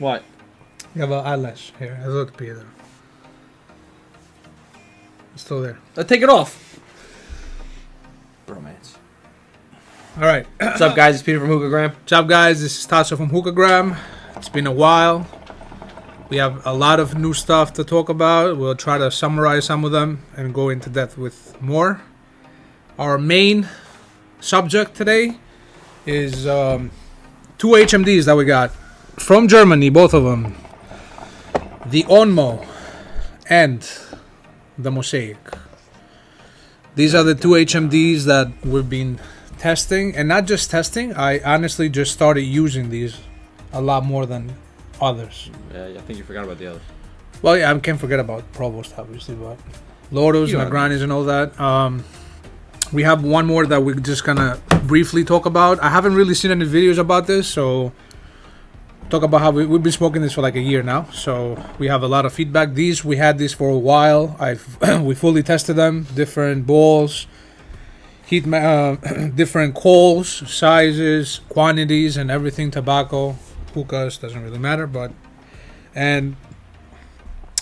What? You have an eyelash here. Has look Peter. It's still there. Take it off. Bromance. All right. What's up, guys? It's Peter from Hookahgram. What's up, guys? This is Tasha from Hookahgram. It's been a while. We have a lot of new stuff to talk about. We'll try to summarize some of them and go into depth with more. Our main subject today is two HMDs that we got from Germany, both of them. The ONMO and the Moshaik. These are the two HMDs that we've been testing, and not just testing. I honestly just started using these a lot more than others. Yeah, I think you forgot about the others. Well, yeah, I can't forget about Provost, obviously, but Lotos, Na Grani's, and all that. We have one more that we're just gonna briefly talk about. I haven't really seen any videos about this, so talk about how we've been smoking this for like a year now. So we have a lot of feedback. We had these for a while. We fully tested them, different balls, heat, different coals, sizes, quantities, and everything. Tobacco, hookahs, doesn't really matter. And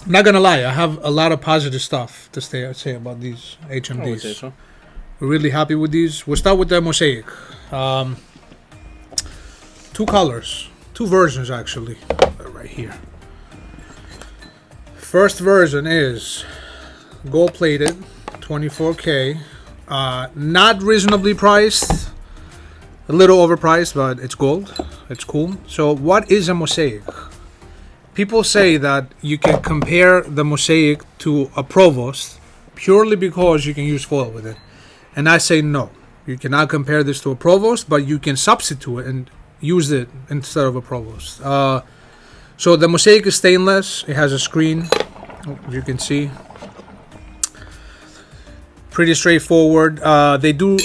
I'm not gonna lie, I have a lot of positive stuff to say about these HMDs. I would say so. We're really happy with these. We'll start with the Moshaik. Two colors, two versions actually, right here. First version is gold plated, 24K. Not reasonably priced, a little overpriced, but it's gold. It's cool. So what is a Moshaik? People say that you can compare the Moshaik to a Provost purely because you can use foil with it. And I say no. You cannot compare this to a Provost, but you can substitute it and use it instead of a Provost. So the Moshaik is stainless. It has a screen, as you can see. Pretty straightforward. They do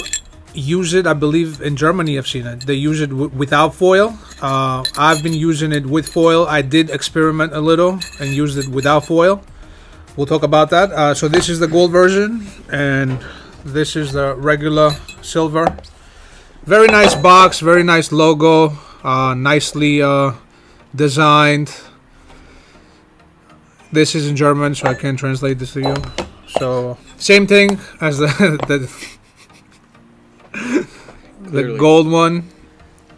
use it, I believe, in Germany. I've seen it. They use it without foil. I've been using it with foil. I did experiment a little and used it without foil. We'll talk about that. So this is the gold version, and this is the regular silver. Very nice box, very nice logo, nicely designed. This is in German, so I can translate this to you. So same thing as the gold one,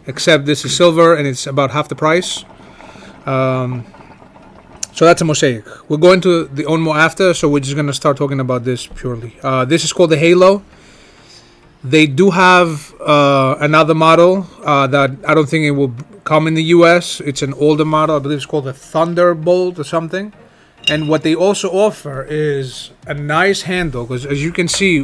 except this is silver and it's about half the price. So that's a Moshaik. We'll go into the ONMO after, so we're just going to start talking about this purely. This is called the Halo. They do have another model that I don't think it will come in the US. It's an older model. I believe it's called the Thunderbolt or something. And what they also offer is a nice handle, because as you can see,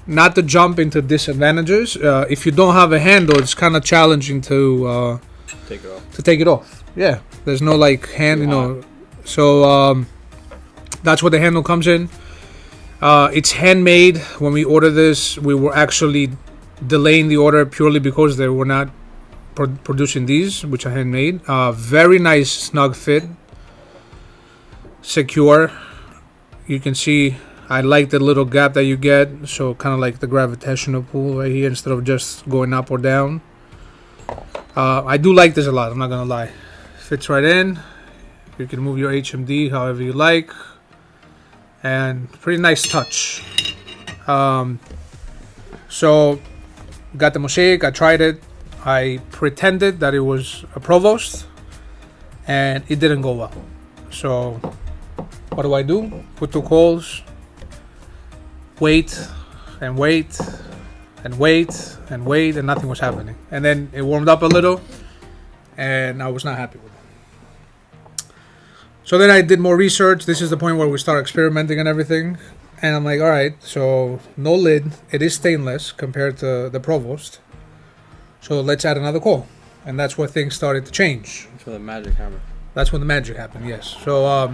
not to jump into disadvantages, if you don't have a handle, it's kind of challenging to take it off. Yeah, there's no like hand, you know. So that's what the handle comes in. It's handmade. When we ordered this, we were actually delaying the order purely because they were not producing these, which are handmade. Very nice snug fit, secure. You can see I like the little gap that you get, so kind of like the gravitational pull right here instead of just going up or down. I do like this a lot, I'm not gonna lie. Fits right in. You can move your HMD however you like, and pretty nice touch. So got the Moshaik, I tried it. I pretended that it was a Provost, and it didn't go well. So what do? Put two coals, wait and wait and wait and wait, and nothing was happening. And then it warmed up a little, and I was not happy with it. So then I did more research. This is the point where we start experimenting and everything. And I'm like, all right, so no lid. It is stainless compared to the Provost. So let's add another coal. And that's where things started to change. That's where the magic happened. That's when the magic happened, yes. So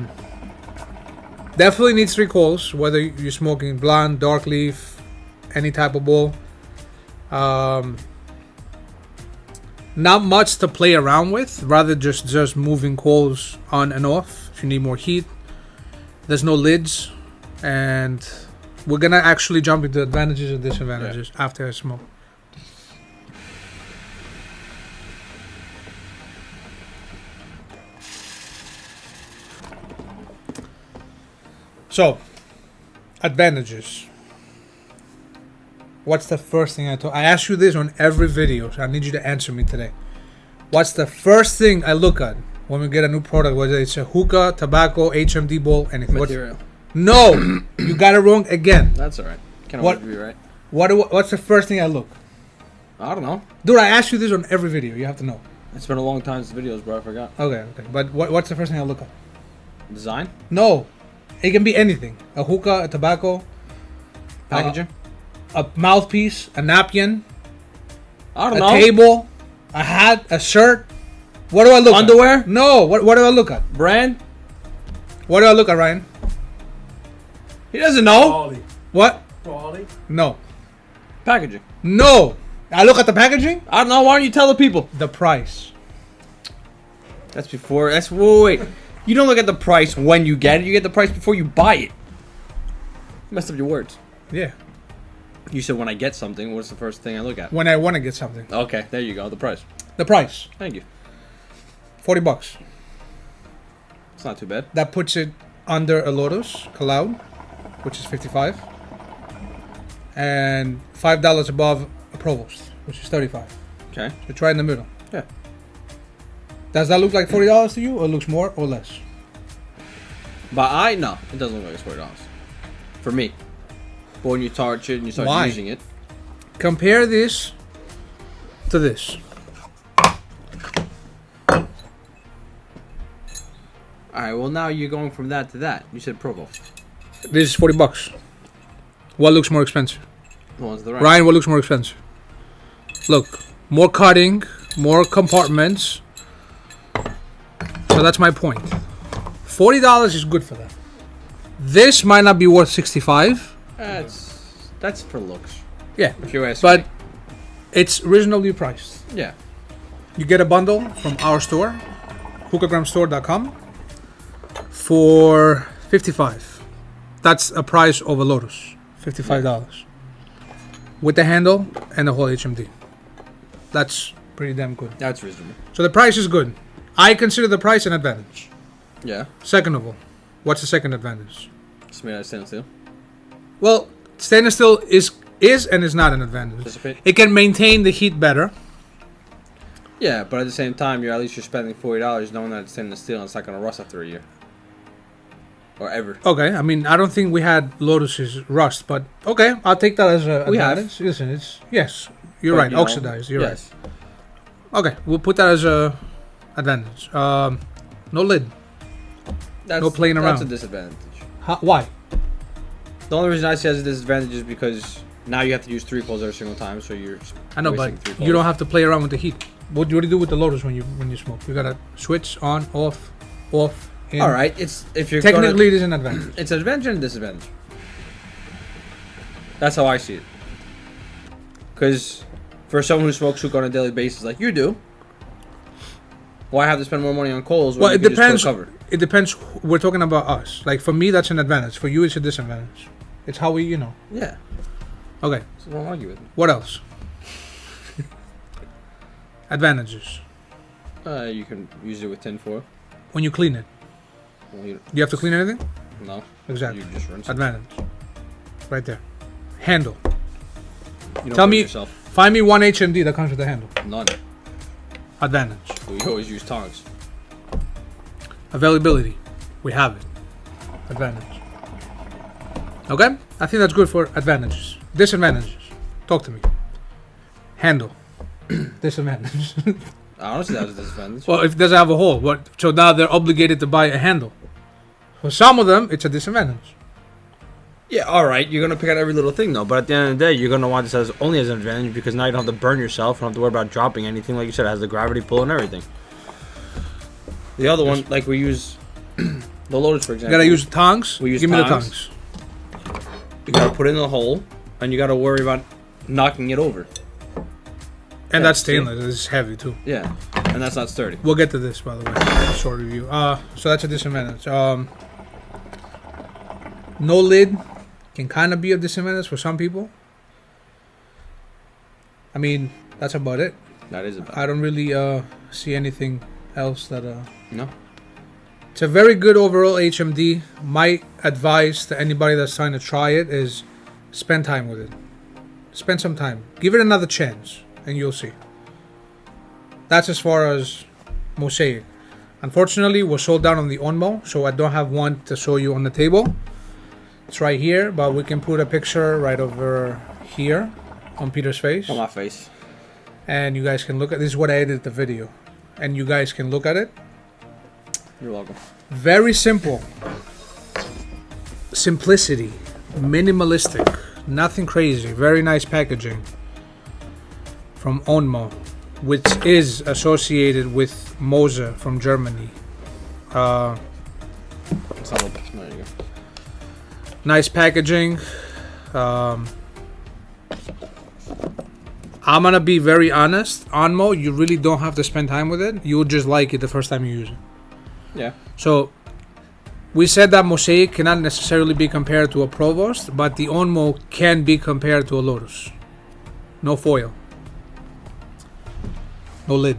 definitely needs 3 coals, whether you're smoking blonde, dark leaf, any type of bowl. Not much to play around with, rather just moving coals on and off if you need more heat. There's no lids, and we're gonna actually jump into advantages and disadvantages after I smoke. So, advantages. What's the first thing I ask you this on every video, so I need you to answer me today. What's the first thing I look at when we get a new product, whether it's a hookah, tobacco, HMD bowl, anything? Material. No! You got it wrong again. That's alright. Can't What- always be right. What's the first thing I look? I don't know. Dude, I ask you this on every video. You have to know. It's been a long time since videos, bro. I forgot. Okay. But what's the first thing I look at? Design? No. It can be anything. A hookah, a tobacco, Packaging? a mouthpiece, a napkin, I don't a know. table, a hat, a shirt. What do I look Underwear? at? No. What do I look at? Brand? What do I look at, Ryan? He doesn't know. Quality. What? Quality. No. Packaging. No. I look at the packaging? I don't know. Why don't you tell the people? The price. That's before. That's wait. You don't look at the price when you get it. You get the price before you buy it. You messed up your words. Yeah. You said when I get something, what's the first thing I look at? When I want to get something. Okay, there you go. The price. The price. Thank you. $40. It's not too bad. That puts it under a Lotus Cloud, which is $55. And $5 above a Provost, which is $35. Okay. So try in the middle. Yeah. Does that look like $40 to you, or looks more or less? But no, it doesn't look like it's $40 for me. But when you touch it and you start Why? using it, Compare this to this. all right. Well, now you're going from that to that. You said Provost. This is $40. What looks more expensive? The one's the right. Ryan, what looks more expensive? Look, more cutting, more compartments. So that's my point. $40 is good for that. This might not be worth $65. That's for looks. Yeah, If you ask but me. it's reasonably priced. Yeah. You get a bundle from our store, hookahgramstore.com, for $55. That's a price of a Lotus, $55. With the handle and the whole HMD. That's pretty damn good. That's reasonable. So the price is good. I consider the price an advantage. Yeah. Second of all, what's the second advantage? It's made out of stainless steel. Well, stainless steel is and is not an advantage. Dissipate. It can maintain the heat better. Yeah, but at the same time, you're spending $40 knowing that it's stainless steel and it's not gonna rust after a year. Or ever. Okay, I mean, I don't think we had Lotus's rust, but okay, I'll take that as a We have. advantage. Listen, it's yes, you're But, right, you know, oxidized. You're yes. right. Okay, we'll put that as a advantage. No lid. That's, No playing That's a around. disadvantage. Why? The only reason I say it as a disadvantage is because now you have to use 3 coils every single time, so you're I know, wasting but 3 you coils. don't have to play around with the heat. What do you do with the Lotus when you smoke? You gotta switch on, off, off. In. All right, it's if you're Technically, it is an advantage. it's an advantage and a disadvantage. That's how I see it. Because for someone who smokes hookah on a daily basis, like you do, why have to spend more money on coals when Well, you it can just depends. put it covered? It depends. We're talking about us. Like for me, that's an advantage. For you, it's a disadvantage. It's how we, Yeah, Okay. so don't argue with me. What else? Advantages. You can use it with tin foil. When you clean it, Well, you, do you have to clean anything? no, Exactly. you just rinse it. Advantage. Right there. Handle. You don't Tell do it me- yourself. Find me one HMD that comes with a handle. None. Advantage. We always use tongs. Availability. We have it. Advantage. Okay? I think that's good for advantages. Disadvantages. Talk to me. Handle. Disadvantage. Honestly, that was a disadvantage. Well, if it doesn't have a hole, what? So now they're obligated to buy a handle. For some of them, it's a disadvantage. Yeah, all right. You're gonna pick out every little thing though, but at the end of the day, you're gonna want this as only as an advantage because now you don't have to burn yourself. You don't have to worry about dropping anything. Like you said, it has the gravity pull and everything. The other one, like we use the Lotus for You example. gotta use tongs. We use Give me the tongs. tongs. You gotta put it in the hole, and you gotta worry about knocking it over. And Yeah, that's see? stainless. It's heavy too. Yeah, and that's not sturdy. We'll get to this, by the way. Short review. So that's a disadvantage. No lid can kind of be a disadvantage for some people. I mean, that's about it. That is about. I don't really see anything else that No. It's a very good overall HMD. My advice to anybody that's trying to try it is spend time with it. Spend some time. Give it another chance, and you'll see. That's as far as Moshaik. Unfortunately, we're sold out on the ONMO, so I don't have one to show you on the table. It's right here, but we can put a picture right over here on Peter's face. On my face. And you guys can look at this. Is what I edited the video. And you guys can look at it. You're welcome. Very simple. Simplicity. Minimalistic. Nothing crazy. Very nice packaging. From ONMO, which is associated with Mose from Germany. There you go. Nice packaging. I'm gonna be very honest. ONMO, you really don't have to spend time with it. You'll just like it the first time you use it. Yeah. So we said that Moshaik cannot necessarily be compared to a Provost, but the ONMO can be compared to a Lotus. No foil. No lid.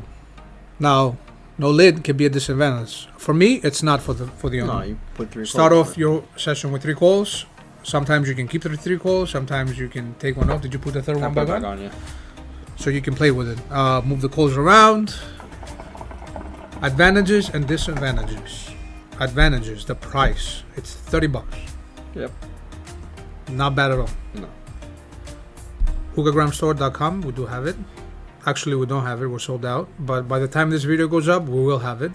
Now, no lid can be a disadvantage. For me, it's not for the ONMO. No, you put 3 Start coils off your session with 3 coils. Sometimes you can keep the 3 coils. Sometimes you can take one off. Did you put the third one back on? Yeah. So you can play with it. Move the coils around. Advantages and disadvantages. Advantages, the price. It's $30. Yep. Not bad at all. No. Hookahgramstore.com, we do have it. Actually, we don't have it. We're sold out. But by the time this video goes up, we will have it.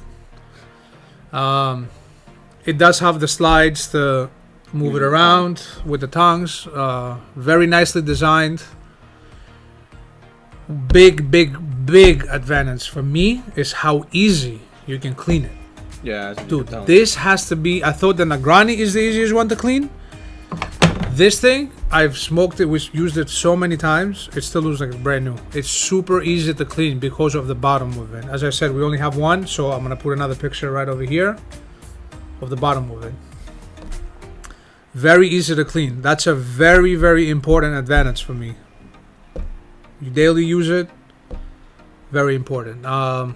It does have the slides to move it around with the tongues. Very nicely designed. Big advantage for me is how easy you can clean it. Yeah, dude, this has to be. I thought the Na Grani is the easiest one to clean. This thing, I've smoked it, we've used it so many times, it still looks like it's brand new. It's super easy to clean because of the bottom of it. As I said, we only have one, so I'm gonna put another picture right over here of the bottom of it. Very easy to clean. That's a very important advantage for me. You daily use it, very important. I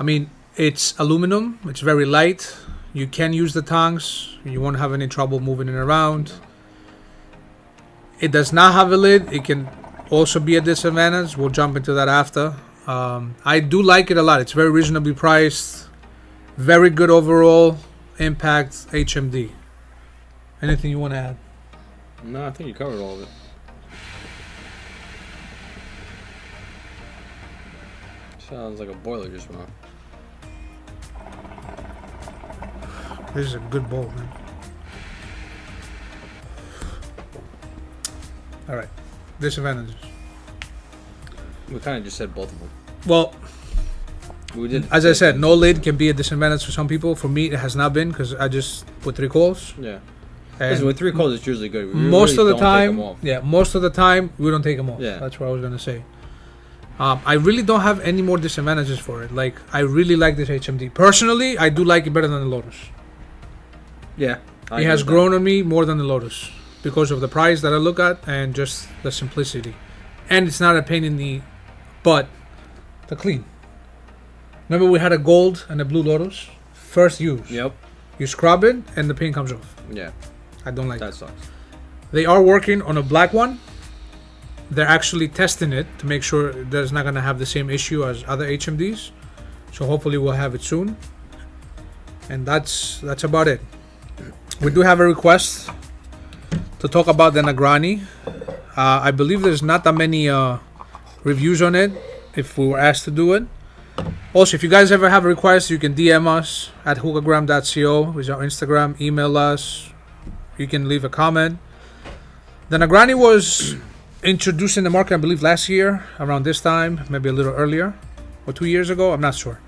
mean, it's aluminum, it's very light. You can use the tongs, you won't have any trouble moving it around. It does not have a lid, it can also be a disadvantage. We'll jump into that after. I do like it a lot, it's very reasonably priced. Very good overall impact HMD. Anything you want to add? No, I think you covered all of it. Sounds like a boiler just went off. This is a good bowl, man. Alright. Disadvantages. We kind of just said both of them. Well, we did. As I said, no lid can be a disadvantage for some people. For me, it has not been because I just put 3 coils. Yeah. And listen, with 3 coils, it's usually good. Most really of the time, most of the time, we don't take them off. Yeah. That's what I was going to say. I really don't have any more disadvantages for it. Like, I really like this HMD. Personally, I do like it better than the Lotus. Yeah. It has grown on me more than the Lotus because of the price that I look at and just the simplicity. And it's not a pain in the butt to clean. Remember we had a gold and a blue Lotus? First use. Yep. You scrub it and the paint comes off. Yeah. I don't like that. Sucks. They are working on a black one. They're actually testing it to make sure there's not going to have the same issue as other HMDs. So hopefully we'll have it soon. And that's about it. We do have a request to talk about the Na Grani. I believe there's not that many reviews on it if we were asked to do it. Also, if you guys ever have a request, you can DM us at hookahgram.co, which is our Instagram. Email us. You can leave a comment. The Na Grani was introduced in the market, I believe, last year, around this time, maybe a little earlier, or 2 years ago. I'm not sure.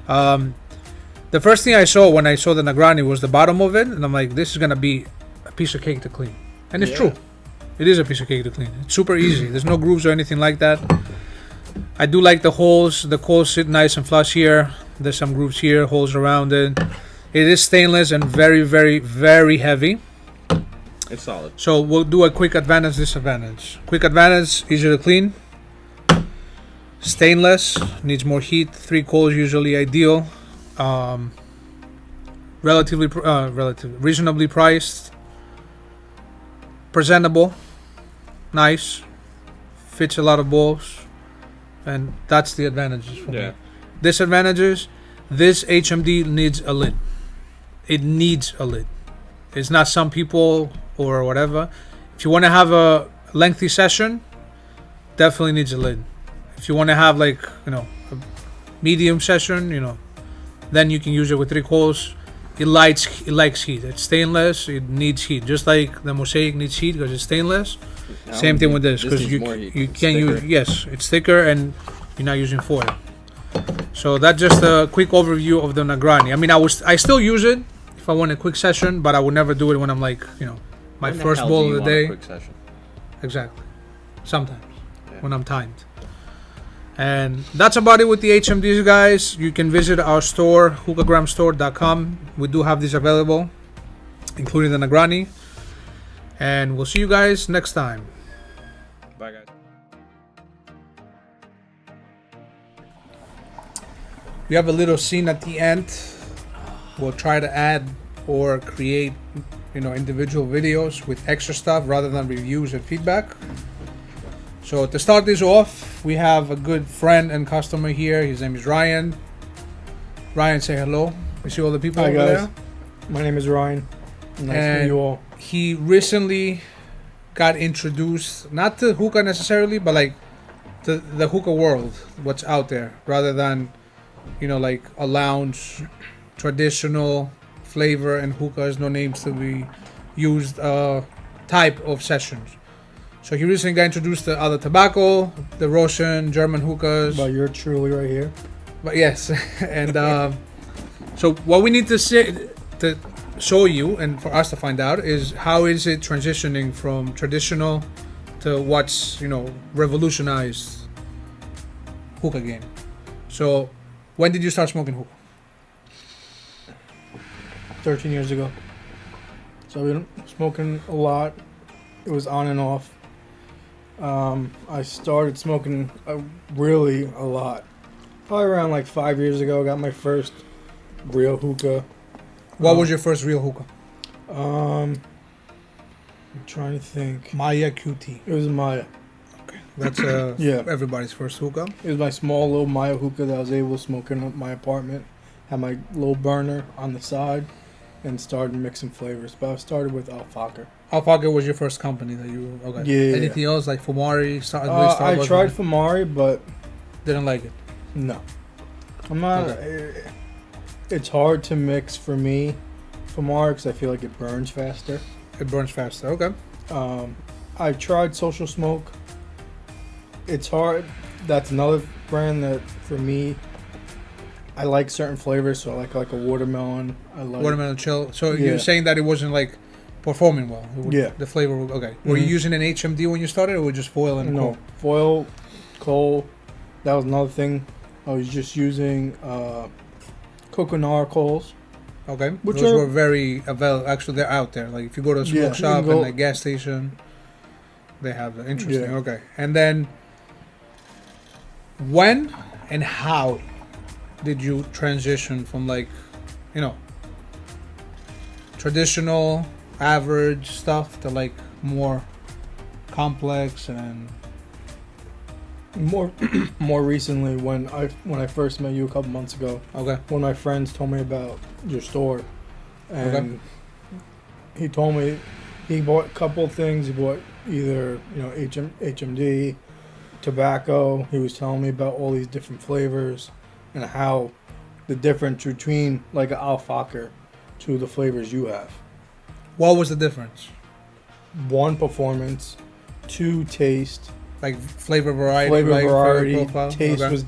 The first thing I saw when I saw the Na Grani was the bottom of it, and I'm like, this is going to be a piece of cake to clean. And it's true. It is a piece of cake to clean. It's super easy. There's no grooves or anything like that. I do like the holes. The coils sit nice and flush here. There's some grooves here, holes around it. It is stainless and very heavy. It's solid. So we'll do a quick advantage, disadvantage. Quick advantage, easier to clean. Stainless, needs more heat. 3 coils usually ideal. reasonably priced, presentable, nice, fits a lot of bowls, and that's the advantages for me. Disadvantages: this HMD needs a lid. It needs a lid. It's not some people or whatever. If you want to have a lengthy session, definitely needs a lid. If you want to have a medium session, then you can use it with 3 coils. It likes heat. It's stainless. It needs heat, just like the Moshaik needs heat because it's stainless. Same thing with this, because you can't use. Yes, it's thicker and you're not using foil. So that's just a quick overview of the Na Grani. I mean, I still use it if I want a quick session, but I would never do it when I'm my When first hell bowl do of you the want a day. quick session? Exactly. Sometimes when I'm timed. And that's about it with the HMDs, guys. You can visit our store, hookahgramstore.com. We do have these available, including the Na Grani. And we'll see you guys next time. Bye, guys. We have a little scene at the end. We'll try to add or create, individual videos with extra stuff rather than reviews and feedback. So to start this off, we have a good friend and customer here. His name is Ryan. Ryan, say hello. We see all the people over guys. there. My name is Ryan. Nice to meet you all. He recently got introduced, not to hookah necessarily, but to the hookah world, what's out there, rather than, a lounge, traditional flavor and hookahs, no names to be used, type of sessions. So he recently got introduced to other tobacco, the Russian, German hookahs. But you're truly right here. But yes, and so what we need to show you and for us to find out is how is it transitioning from traditional to what's revolutionized hookah game. So when did you start smoking hookah? 13 years ago. So I've been smoking a lot. It was on and off. I started smoking really a lot. Probably around 5 years ago, I got my first real hookah. What was your first real hookah? I'm trying to think. Maya QT. It was Maya. Okay, that's everybody's first hookah. It was my small little Maya hookah that I was able to smoke in my apartment. Had my little burner on the side and started mixing flavors. But I started with Alpaca. Alpaca was your first company that you okay. Yeah. Anything else like Fumari? I tried Fumari, but didn't like it. No, I'm not. Okay. It's hard to mix for me, Fumari, because I feel like it burns faster. It burns faster. Okay. I tried Social Smoke. It's hard. That's another brand that for me, I like certain flavors. So I like a watermelon. I like watermelon chill. So you're saying that it wasn't performing well? The flavor. Okay. Were you using an HMD when you started, or just foil and coal? Foil, coal. That was another thing. I was just using coconut coals. Okay. Which were very available. Actually, they're out there. If you go to a smoke shop and a gas station, they have them. Interesting. Yeah. Okay. And then, when and how did you transition from traditional, average stuff to more complex and more recently when I first met you a couple months ago. Okay. One of my friends told me about your store, and he told me he bought a couple things. He bought either HMD, tobacco. He was telling me about all these different flavors and how the difference between an Alpaca to the flavors you have. What was the difference? 1, performance. 2, taste. Flavor variety. Flavor profile. Taste was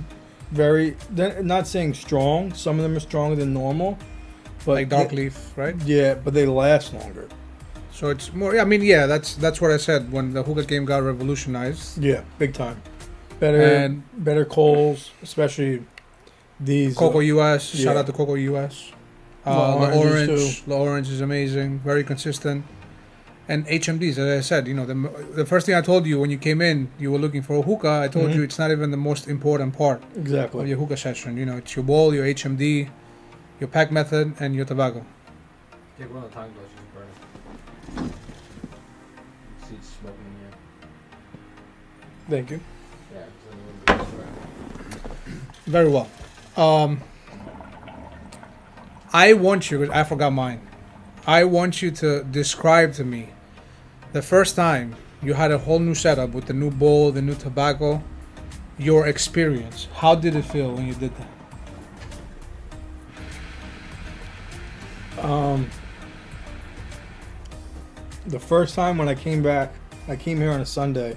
very. Not saying strong. Some of them are stronger than normal. But dark leaf, right? Yeah, but they last longer. So it's more. Yeah, I mean, yeah, that's what I said when the hookah game got revolutionized. Yeah, big time. Better coals, especially these. Cocoa US. Shout out to Cocoa US. The orange is amazing. Very consistent. And HMDs, as I said, the first thing I told you when you came in, you were looking for a hookah. I told you it's not even the most important part of your hookah session. It's your bowl, your HMD, your pack method, and your tobacco. Take one of the tongue gloves, you can burn it. See it's smoking in here. Thank you. Yeah, it's a little bit of sweat. Very well. I want you, I forgot mine. I want you to describe to me the first time you had a whole new setup with the new bowl, the new tobacco, your experience. How did it feel when you did that? The first time when I came back, I came here on a Sunday,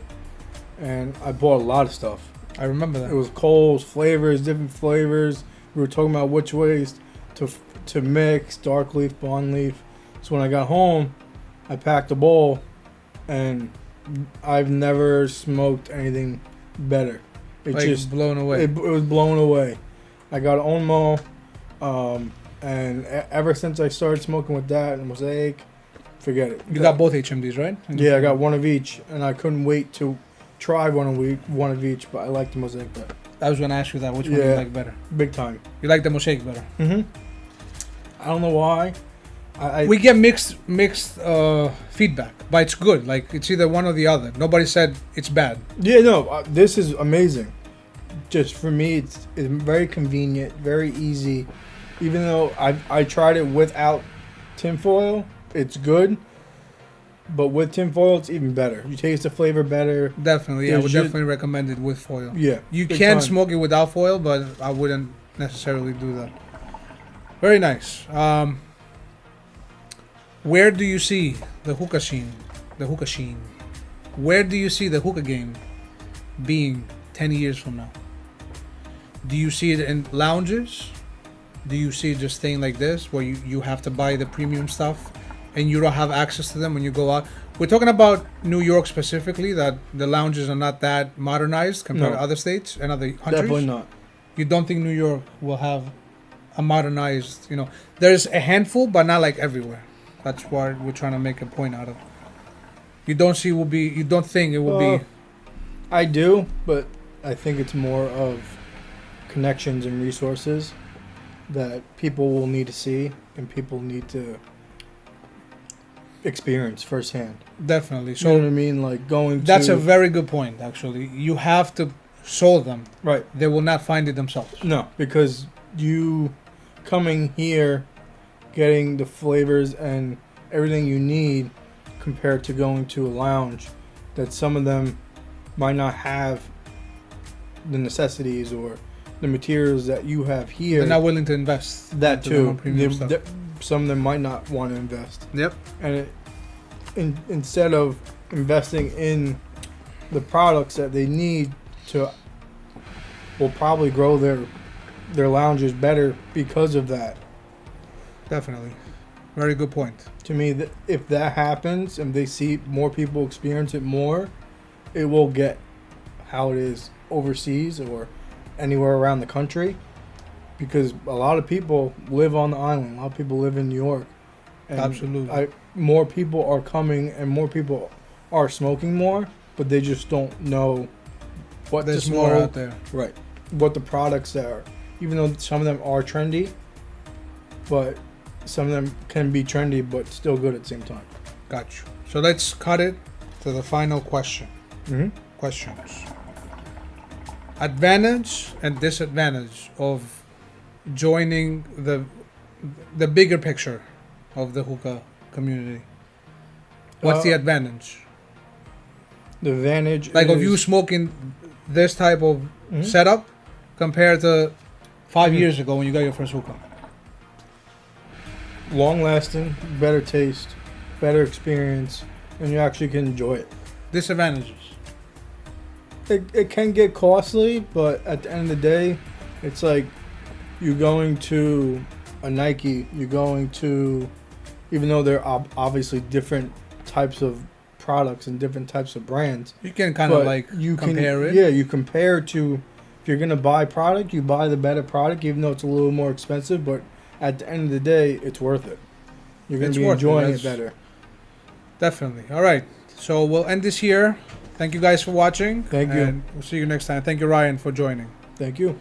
and I bought a lot of stuff. I remember that. It was Coles, flavors, different flavors. We were talking about which ways to mix, dark leaf, blonde leaf. So when I got home, I packed a bowl, and I've never smoked anything better. It Like just blown away. It was blown away. I got ONMO, and ever since I started smoking with that and Moshaik, forget it. You got both HMDs, right? Yeah, I got one of each, and I couldn't wait to try one of each, but I like the Moshaik better. I was going to ask you that. Which one do you like better? Big time. You like the Moshaik better? Mm-hmm. I don't know why. We get mixed feedback, but it's good. Like, it's either one or the other. Nobody said it's bad. Yeah, no, this is amazing. Just for me, it's very convenient, very easy. Even though I tried it without tinfoil, it's good. But with tinfoil, it's even better. You taste the flavor better. Definitely, I would definitely recommend it with foil. Yeah. You can smoke it without foil, but I wouldn't necessarily do that. Very nice. Where do you see the hookah scene? Where do you see the hookah game being 10 years from now? Do you see it in lounges? Do you see it just staying like this, where you have to buy the premium stuff and you don't have access to them when you go out? We're talking about New York specifically, that the lounges are not that modernized compared to other states and other countries? Definitely not. You don't think New York will have a modernized, there's a handful, but not like everywhere. That's why we're trying to make a point out of. You don't think it will be. I do, but I think it's more of connections and resources that people will need to see and people need to experience firsthand. Definitely. So, you know what I mean? Like That's a very good point, actually. You have to show them. Right. They will not find it themselves. No, because you coming here, getting the flavors and everything you need compared to going to a lounge, that some of them might not have the necessities or the materials that you have here. They're not willing to invest. That too. Some of them might not want to invest. Yep. And instead of investing in the products that they need will probably grow their lounges better because of that. Definitely. Very good point. To me, if that happens and they see more people experience it more, it will get how it is overseas or anywhere around the country, because a lot of people live on the island. A lot of people live in New York. And absolutely. More people are coming and more people are smoking more, but they just don't know what there's to smoke. More out there. Right. What the products are. Even though some of them are trendy, but some of them can be trendy but still good at the same time. Got you. So let's cut it to the final question. Mm-hmm. Questions. Advantage and disadvantage of joining the bigger picture of the hookah community. What's the advantage? The advantage like of you smoking this type of setup compared to 5 years ago when you got your first hookah. Long lasting, better taste, better experience, and you actually can enjoy it. Disadvantages. It can get costly, but at the end of the day, it's like you're going to a Nike, you're going to, even though they're obviously different types of products and different types of brands. You can kind of like compare it. Yeah, you compare to, if you're going to buy product, you buy the better product, even though it's a little more expensive, but at the end of the day, it's worth it. You're going to be enjoying it better. Definitely. All right. So we'll end this here. Thank you guys for watching. Thank you. And we'll see you next time. Thank you, Ryan, for joining. Thank you.